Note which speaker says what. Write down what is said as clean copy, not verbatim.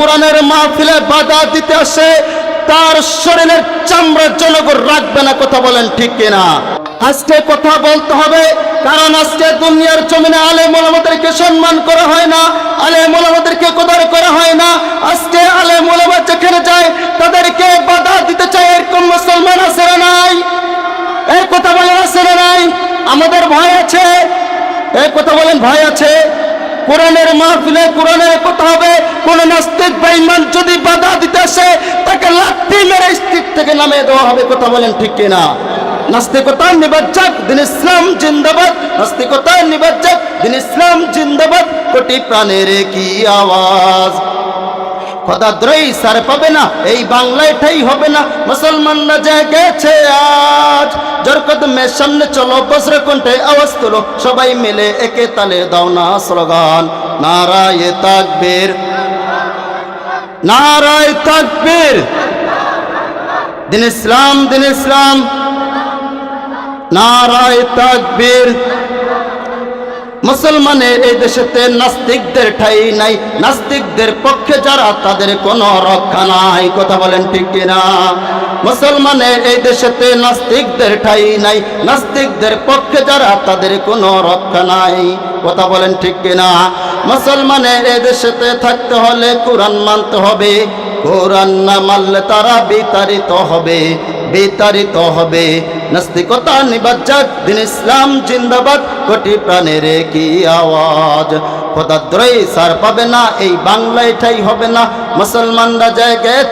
Speaker 1: কোরআনের মাহফিলে বাধা দিতে আসে তার শরীরের চামড়া জনগণ রাখবে না। কথা বলেন ঠিক কিনা? আজকে কথা বলতে হবে, কারণ আজকে দুনিয়ার জমিনে আলেম ওলামাদেরকে সম্মান করা হয় না, আলেম ওলামাদেরকে কদর করা হয় না। আজকে আলেম ওলামা যেখানে যায় তাদেরকে বাধা দিতে চায়, এরকম মুসলমান আছে না নাই? এই কথা বলেন আছে না নাই? আমাদের ভয় আছে, এই কথা বলেন ভয় আছে? কোরআনের মাহফিলে কোরআনের কথা হবে, কোন নাস্তিক বেঈমান যদি বাধা দিতে আসে তাকে লাঠি মেরে স্টিক থেকে নামিয়ে দেওয়া হবে। কথা বলেন ঠিক কিনা? নাস্তিকতা নিবাজ্জাক, দিন ইসলাম জিন্দাবাদ। নাস্তিকতা নিবাজ্জাক, দিন ইসলাম জিন্দাবাদ। কোটি প্রাণের কি আওয়াজ, খোদাদ্রোহী সার পাবে না, এই বাংলায় ঠাই হবে না। মুসলমানরা জেগেছে আজ, জোর কদমে সামনে চলো, বজ্র কণ্ঠে আওয়াজ তোলো, সবাই মিলে একে তালে দাও না স্লোগান, নারায়ে তাকবীর, নারায়ে তাকবীর। দিন ইসলাম, দিন ইসলাম, নারায়ে তাকবীর। মুসলমানের এই দেশেতে নাস্তিকদের ঠাই নাই, নাস্তিকদের পক্ষে যারা তাদের কোনো রক্ষা নাই। কথা বলেন ঠিক কিনা? মুসলমানের এই দেশেতে নাস্তিকদের ঠাই নাই, নাস্তিকদের পক্ষে যারা তাদের কোনো রক্ষা নাই। কথা বলেন ঠিক কিনা? মুসলমানের এই দেশেতে থাকতে হলে কোরআন মানতে হবে, কোরআন না মানলে তারা বিতাড়িত হবে, বিতাড়িত হবে। নাস্তিকতা নিবাজ্জাক, দিন ইসলাম জিন্দাবাদ। কোটি প্রাণের কি আওয়াজ, খোদাদ্রোহী সার পাবে না, এই বাংলায় ঠাই হবে না। মুসলমানরা জায়গায়